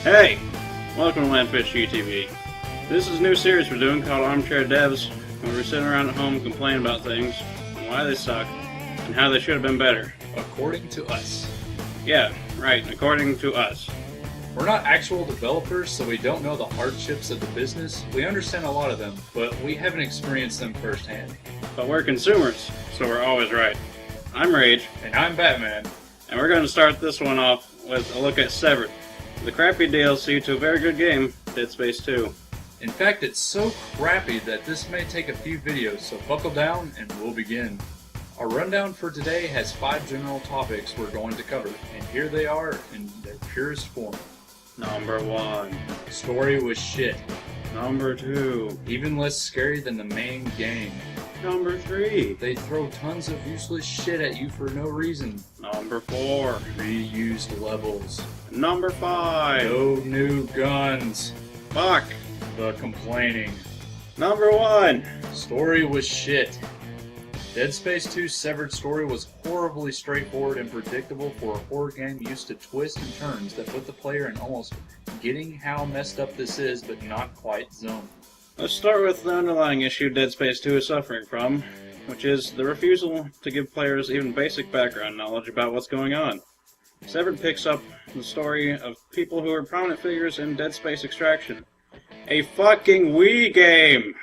Hey! Welcome to Landfish GTV. This is a new series we're doing called ArmChair Devs, where we're sitting around at home complaining about things, and why they suck, and how they should have been better. According to us. Yeah, right, according to us. We're not actual developers, so we don't know the hardships of the business. We understand a lot of them, but we haven't experienced them firsthand. But we're consumers, so we're always right. I'm Rage. And I'm Batman. And we're going to start this one off with a look at Severed, the crappy DLC to a very good game, Dead Space 2. In fact, it's so crappy that this may take a few videos, so buckle down and we'll begin. Our rundown for today has 5 general topics we're going to cover, and here they are in their purest form. Number 1. Story was shit. Number 2. Even less scary than the main game. Number 3. They throw tons of useless shit at you for no reason. Number 4. Reused levels. Number 5. No new guns. Fuck. The complaining. Number 1. Story was shit. Dead Space 2's Severed story was horribly straightforward and predictable for a horror game used to twists and turns that put the player in almost getting how messed up this is, but not quite zone. Let's start with the underlying issue Dead Space 2 is suffering from, which is the refusal to give players even basic background knowledge about what's going on. Severed picks up the story of people who are prominent figures in Dead Space Extraction. A fucking Wii game!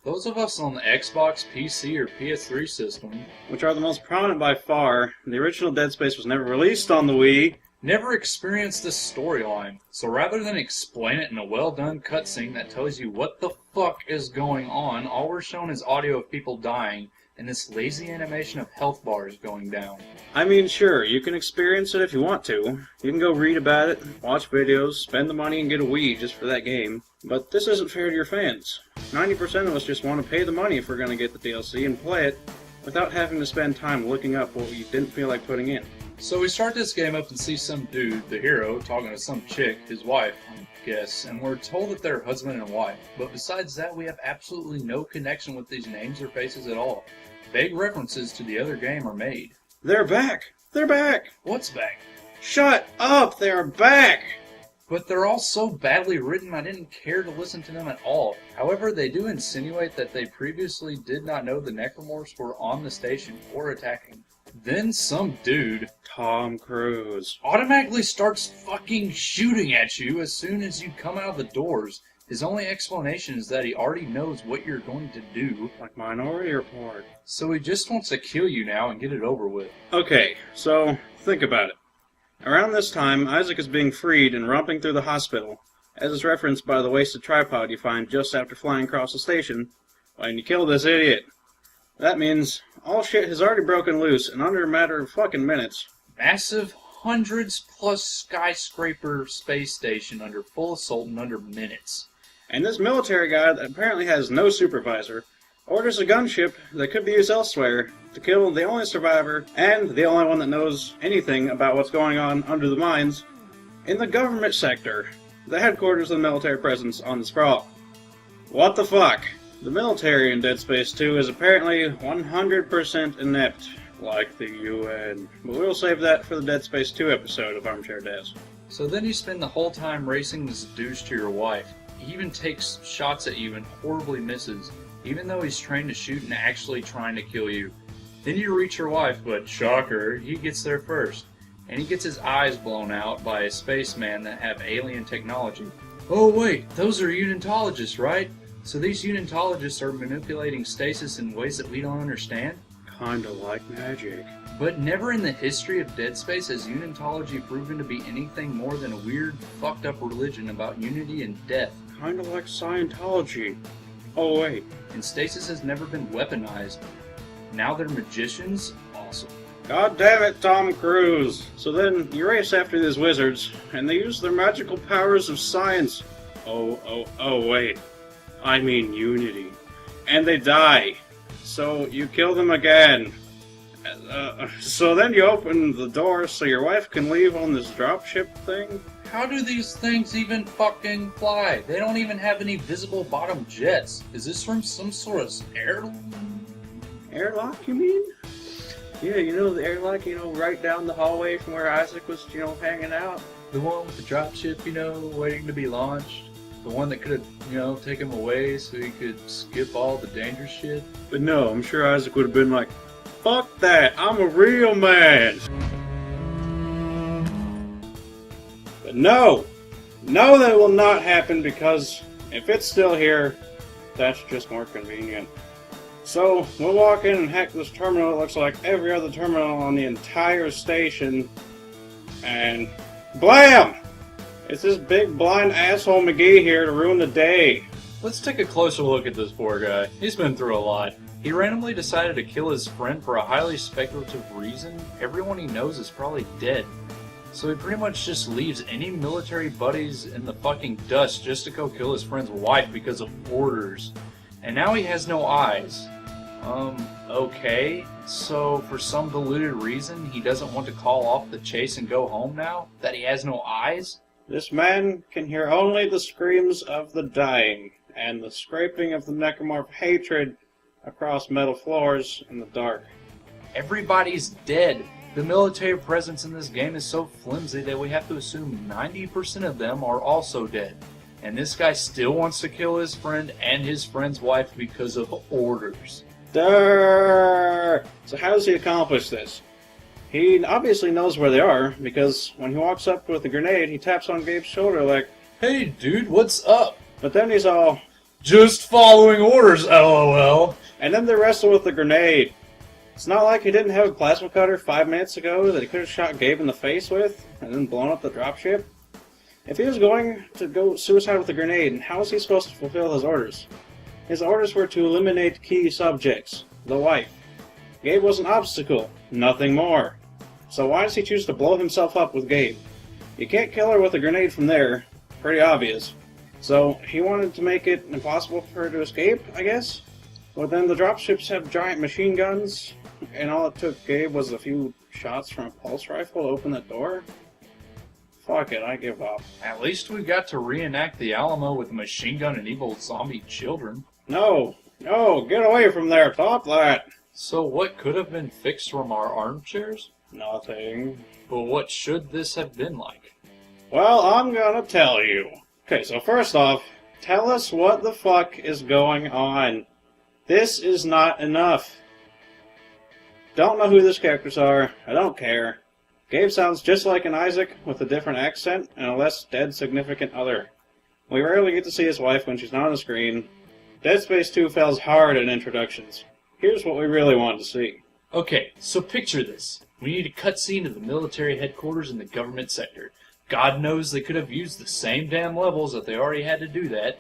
Those of us on the Xbox, PC, or PS3 system, which are the most prominent by far, the original Dead Space was never released on the Wii, never experienced this storyline. So rather than explain it in a well-done cutscene that tells you what the fuck is going on, all we're shown is audio of people dying and this lazy animation of health bars going down. I mean, sure, you can experience it if you want to. You can go read about it, watch videos, spend the money and get a Wii just for that game. But this isn't fair to your fans. 90% of us just want to pay the money if we're going to get the DLC and play it without having to spend time looking up what you didn't feel like putting in. So we start this game up and see some dude, the hero, talking to some chick, his wife, I guess, and we're told that they're husband and wife. But besides that, we have absolutely no connection with these names or faces at all. Vague references to the other game are made. They're back! They're back! What's back? Shut up! They're back! But they're all so badly written I didn't care to listen to them at all. However, they do insinuate that they previously did not know the Necromorphs were on the station or attacking. Then some dude, Tom Cruise, automatically starts fucking shooting at you as soon as you come out of the doors. His only explanation is that he already knows what you're going to do. Like Minority Report. So he just wants to kill you now and get it over with. Okay, so think about it. Around this time, Isaac is being freed and romping through the hospital, as is referenced by the wasted tripod you find just after flying across the station, when you kill this idiot. That means all shit has already broken loose in under a matter of fucking minutes. Massive, hundreds plus skyscraper space station under full assault in under minutes. And this military guy that apparently has no supervisor orders a gunship that could be used elsewhere to kill the only survivor and the only one that knows anything about what's going on under the mines in the government sector, the headquarters of the military presence on the Sprawl. What the fuck? The military in Dead Space 2 is apparently 100% inept, like the UN. But we'll save that for the Dead Space 2 episode of ArmChair Devs. So then you spend the whole time racing this douche to your wife. He even takes shots at you and horribly misses, even though he's trained to shoot and actually trying to kill you. Then you reach your wife, but shocker, he gets there first. And he gets his eyes blown out by a spaceman that have alien technology. Oh wait, those are unitologists, right? So these unitologists are manipulating stasis in ways that we don't understand? Kinda like magic. But never in the history of Dead Space has unitology proven to be anything more than a weird, fucked up religion about unity and death. Kinda like Scientology. Oh wait. And stasis has never been weaponized. Now they're magicians? Awesome. God damn it, Tom Cruise! So then, you race after these wizards, and they use their magical powers of science. Oh wait. I mean unity. And they die. So you kill them again. So then you open the door so your wife can leave on this dropship thing? How do these things even fucking fly? They don't even have any visible bottom jets. Is this from some sort of airlock, you mean? Yeah, you know the airlock, right down the hallway from where Isaac was, hanging out? The one with the dropship, waiting to be launched. The one that could have, taken him away so he could skip all the dangerous shit. But no, I'm sure Isaac would have been like, fuck that, I'm a real man. But no, that will not happen because if it's still here, that's just more convenient. So, we'll walk in and hack this terminal. It looks like every other terminal on the entire station. And blam! It's this big blind asshole McGee here to ruin the day. Let's take a closer look at this poor guy. He's been through a lot. He randomly decided to kill his friend for a highly speculative reason. Everyone he knows is probably dead. So he pretty much just leaves any military buddies in the fucking dust just to go kill his friend's wife because of orders. And now he has no eyes. Okay. So for some deluded reason, he doesn't want to call off the chase and go home now? That he has no eyes? This man can hear only the screams of the dying and the scraping of the necromorph hatred across metal floors in the dark. Everybody's dead. The military presence in this game is so flimsy that we have to assume 90% of them are also dead. And this guy still wants to kill his friend and his friend's wife because of orders. Durr! So how does he accomplish this? He obviously knows where they are, because when he walks up with a grenade, he taps on Gabe's shoulder like, "Hey dude, what's up?" But then he's all, "Just following orders, LOL." And then they wrestle with the grenade. It's not like he didn't have a plasma cutter 5 minutes ago that he could have shot Gabe in the face with, and then blown up the dropship. If he was going to go suicide with a grenade, how was he supposed to fulfill his orders? His orders were to eliminate key subjects, the wife. Gabe was an obstacle, nothing more. So why does he choose to blow himself up with Gabe? You can't kill her with a grenade from there, pretty obvious. So he wanted to make it impossible for her to escape, I guess? Well then the dropships have giant machine guns, and all it took Gabe was a few shots from a pulse rifle to open the door? Fuck it, I give up. At least we got to reenact the Alamo with a machine gun and evil zombie children. No, get away from there, stop that! So what could have been fixed from our armchairs? Nothing. But what should this have been like? Well, I'm gonna tell you. Okay, so first off, tell us what the fuck is going on. This is not enough. Don't know who these characters are, I don't care. Gabe sounds just like an Isaac with a different accent and a less dead significant other. We rarely get to see his wife when she's not on the screen. Dead Space 2 fails hard in introductions. Here's what we really wanted to see. Okay, so picture this. We need a cutscene of the military headquarters in the government sector. God knows they could have used the same damn levels if they already had to do that.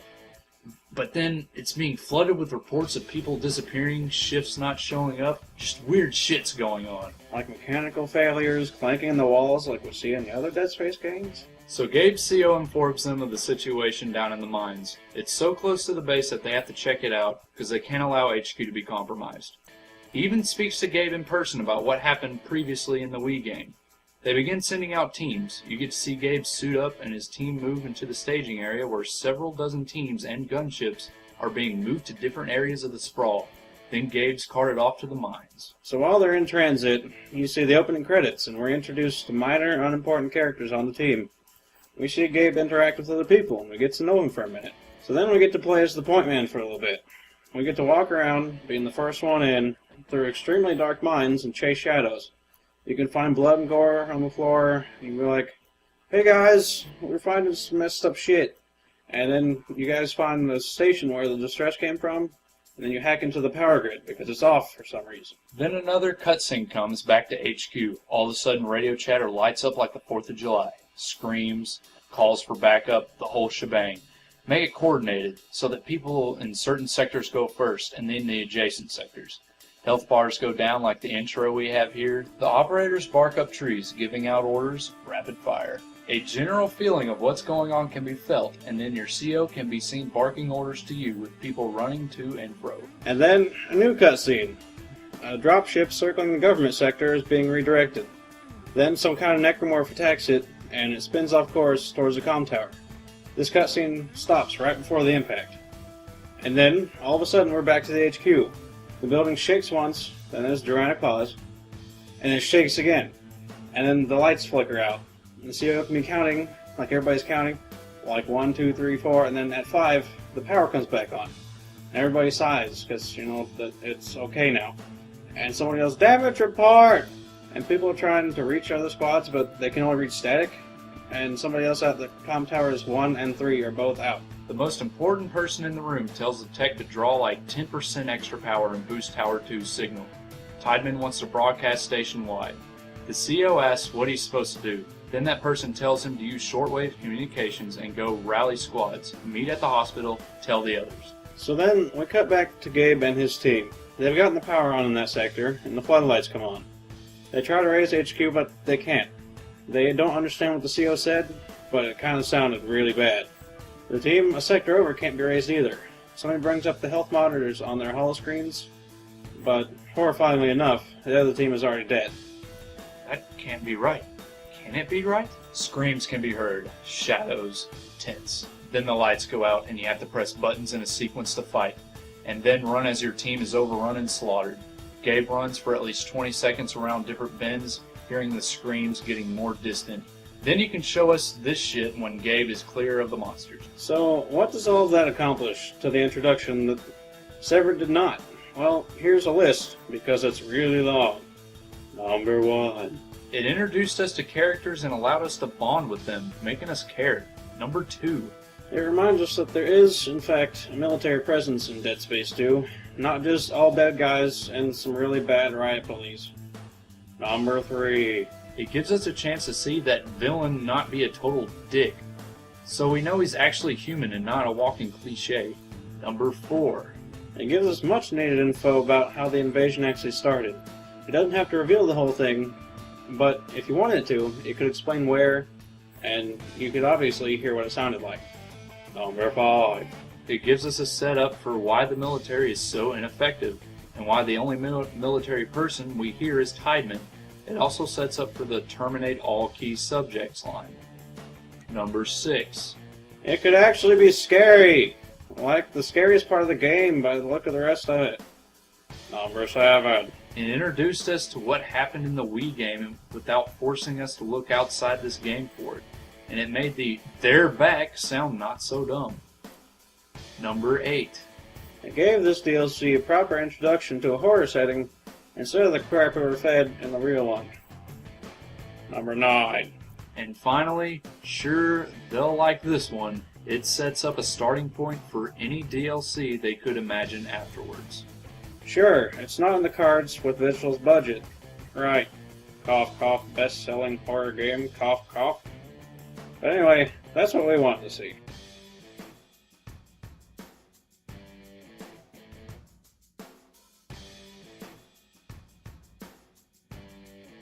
But then it's being flooded with reports of people disappearing, shifts not showing up, just weird shit's going on. Like mechanical failures, clanking in the walls like we see in the other Dead Space games? So Gabe's CO informs them of the situation down in the mines. It's so close to the base that they have to check it out, because they can't allow HQ to be compromised. He even speaks to Gabe in person about what happened previously in the Wii game. They begin sending out teams. You get to see Gabe suit up and his team move into the staging area where several dozen teams and gunships are being moved to different areas of the sprawl. Then Gabe's carted off to the mines. So while they're in transit, you see the opening credits, and we're introduced to minor, unimportant characters on the team. We see Gabe interact with other people, and we get to know him for a minute. So then we get to play as the point man for a little bit. We get to walk around, being the first one in, through extremely dark mines and chase shadows. You can find blood and gore on the floor. You can be like, "Hey guys, we're finding some messed up shit." And then you guys find the station where the distress came from, and then you hack into the power grid because it's off for some reason. Then another cutscene comes back to HQ. All of a sudden radio chatter lights up like the 4th of July. Screams, calls for backup, the whole shebang. Make it coordinated so that people in certain sectors go first and then the adjacent sectors. Health bars go down like the intro we have here. The operators bark up trees, giving out orders, rapid fire. A general feeling of what's going on can be felt, and then your CO can be seen barking orders to you with people running to and fro. And then a new cutscene. A dropship circling the government sector is being redirected. Then some kind of necromorph attacks it, and it spins off course towards the comm tower. This cutscene stops right before the impact. And then, all of a sudden, we're back to the HQ. The building shakes once, then there's a dramatic pause, and it shakes again. And then the lights flicker out. The CEO can be counting, like everybody's counting, like 1, 2, 3, 4, and then at 5, the power comes back on. And everybody sighs, because, you know, that it's okay now. And someone yells, "Damage report!" And people are trying to reach other squads, but they can only reach static. And somebody else at the comm towers 1 and 3 are both out. The most important person in the room tells the tech to draw like 10% extra power and boost Tower 2's signal. Tideman wants to broadcast station-wide. The CEO asks what he's supposed to do. Then that person tells him to use shortwave communications and go rally squads, meet at the hospital, tell the others. So then we cut back to Gabe and his team. They've gotten the power on in that sector, and the floodlights come on. They try to raise HQ, but they can't. They don't understand what the CO said, but it kind of sounded really bad. The team a sector over can't be raised either. Somebody brings up the health monitors on their holoscreens, but horrifyingly enough, the other team is already dead. That can't be right. Can it be right? Screams can be heard. Shadows. Tense. Then the lights go out and you have to press buttons in a sequence to fight, and then run as your team is overrun and slaughtered. Gabe runs for at least 20 seconds around different bends, hearing the screams getting more distant. Then you can show us this shit when Gabe is clear of the monsters. So, what does all of that accomplish to the introduction that Severed did not? Well, here's a list, because it's really long. Number 1. It introduced us to characters and allowed us to bond with them, making us care. Number 2. It reminds us that there is, in fact, a military presence in Dead Space 2, not just all bad guys and some really bad riot police. Number 3. It gives us a chance to see that villain not be a total dick, so we know he's actually human and not a walking cliche. Number 4. It gives us much needed info about how the invasion actually started. It doesn't have to reveal the whole thing, but if you wanted it to, it could explain where, and you could obviously hear what it sounded like. Number 5. It gives us a setup for why the military is so ineffective, and why the only military person we hear is Tideman. It also sets up for the terminate all key subjects line. Number 6. It could actually be scary, like the scariest part of the game by the look of the rest of it. Number 7. It introduced us to what happened in the Wii game without forcing us to look outside this game for it, and it made the "they're back" sound not so dumb. Number 8. It gave this DLC a proper introduction to a horror setting instead of the crap we were fed in the real one. Number 9. And finally, sure, they'll like this one, it sets up a starting point for any DLC they could imagine afterwards. Sure, it's not in the cards with Visceral's budget. Right. Cough, cough, best-selling horror game, cough, cough. But anyway, that's what we want to see.